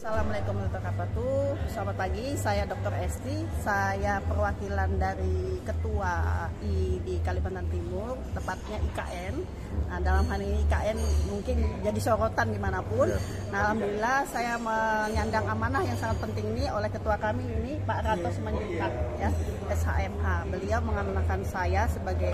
Assalamualaikum warahmatullahi wabarakatuh. Selamat pagi, saya Dr. Esti. Saya perwakilan dari Ketua I di Kalimantan Timur, tepatnya IKN. Nah, dalam hal ini IKN mungkin jadi sorotan dimanapun. Nah, alhamdulillah saya menyandang amanah yang sangat penting ini oleh Ketua kami ini, Pak Rato Simanjuntak, ya, SHMH. Beliau mengamanahkan saya sebagai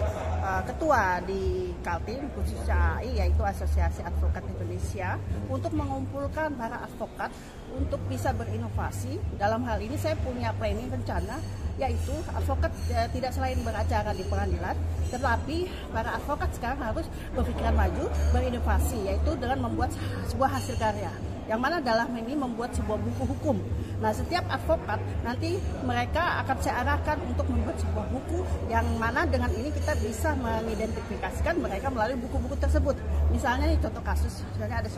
Ketua di Kaltim, khususnya AI, yaitu Asosiasi Advokat Indonesia, untuk mengumpulkan para advokat untuk bisa berinovasi. Dalam hal ini saya punya planning rencana, yaitu advokat tidak selain beracara di pengadilan, tetapi para advokat sekarang harus berpikiran maju, berinovasi, yaitu dengan membuat sebuah hasil karya, yang mana dalam ini membuat sebuah buku hukum. Nah, setiap advokat nanti mereka akan saya arahkan untuk membuat sebuah buku, yang mana dengan ini kita bisa mengidentifikasikan mereka melalui buku-buku tersebut. Misalnya nih, contoh kasus, misalnya ada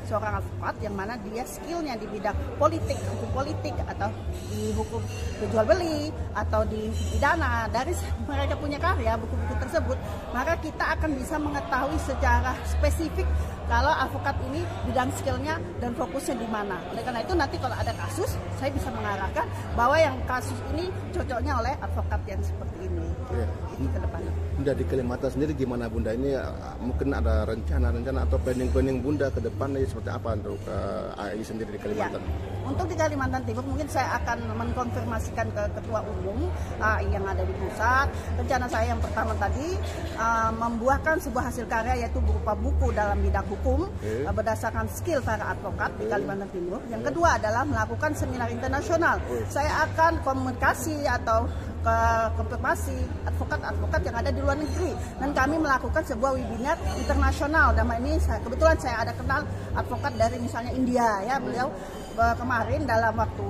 seorang advokat yang mana dia skillnya di bidang politik, hukum politik, atau di hukum jual beli, atau di pidana. Dari mereka punya karya buku-buku tersebut, maka kita akan bisa mengetahui secara spesifik kalau advokat ini bidang skillnya dan fokusnya di mana. Oleh karena itu nanti kalau ada kasus, saya bisa mengarahkan bahwa yang kasus ini cocoknya oleh advokat yang seperti ini. Ya. Itu ke depan. Bunda di Kalimantan sendiri gimana Bunda? Ini mungkin ada rencana atau planning Bunda ke depan ini seperti apa untuk AI sendiri di Kalimantan? Ya. Untuk di Kalimantan Timur mungkin saya akan mengkonfirmasikan ke Ketua Umum AI yang ada di pusat. Rencana saya yang pertama tadi membuahkan sebuah hasil karya, yaitu berupa buku dalam bidang hukum berdasarkan skill para advokat di Kalimantan Timur. Yang kedua adalah melakukan seminar internasional. Saya akan komunikasi atau konfirmasi advokat-advokat yang ada di luar negeri, dan kami melakukan sebuah webinar internasional. Dan ini kebetulan saya ada kenal advokat dari misalnya India, ya, beliau kemarin dalam waktu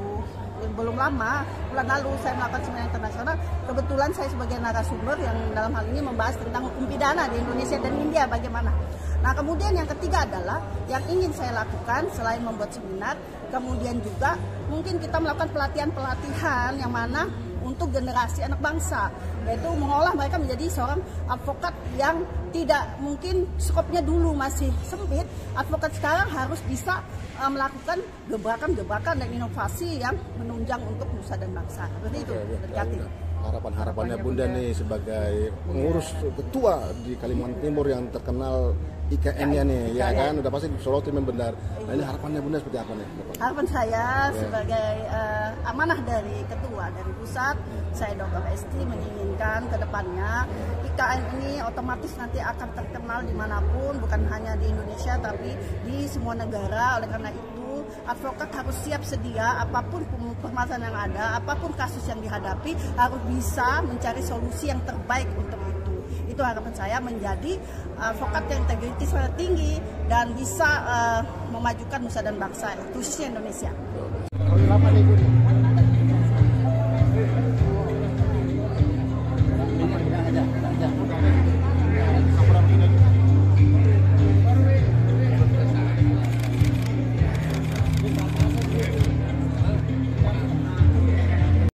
belum lama, bulan lalu saya melakukan seminar internasional. Kebetulan saya sebagai narasumber yang dalam hal ini membahas tentang hukum pidana di Indonesia dan India bagaimana. Nah, kemudian yang ketiga adalah yang ingin saya lakukan selain membuat seminar, kemudian juga mungkin kita melakukan pelatihan-pelatihan yang mana untuk generasi anak bangsa, yaitu mengolah mereka menjadi seorang advokat yang tidak mungkin skopnya dulu masih sempit. Advokat sekarang harus bisa melakukan gebrakan-gebrakan dan inovasi yang menunjang untuk nusa dan bangsa. Seperti itu. Harapannya Bunda nih sebagai pengurus ketua di Kalimantan Timur yang terkenal IKN-nya nih, ya kan, udah pasti soroti benar. Nah, ini harapannya Bunda seperti apa nih? Harapan saya sebagai amanah dari ketua dari pusat, saya Dr. Esti menginginkan ke depannya IKN ini otomatis nanti akan terkenal dimanapun, bukan hanya di Indonesia tapi di semua negara. Oleh karena itu advokat harus siap sedia apapun permasalahan yang ada, apapun kasus yang dihadapi, harus bisa mencari solusi yang terbaik untuk itu. Itu harapan saya, menjadi advokat yang integritas sangat tinggi dan bisa memajukan nusa dan bangsa, khususnya Indonesia.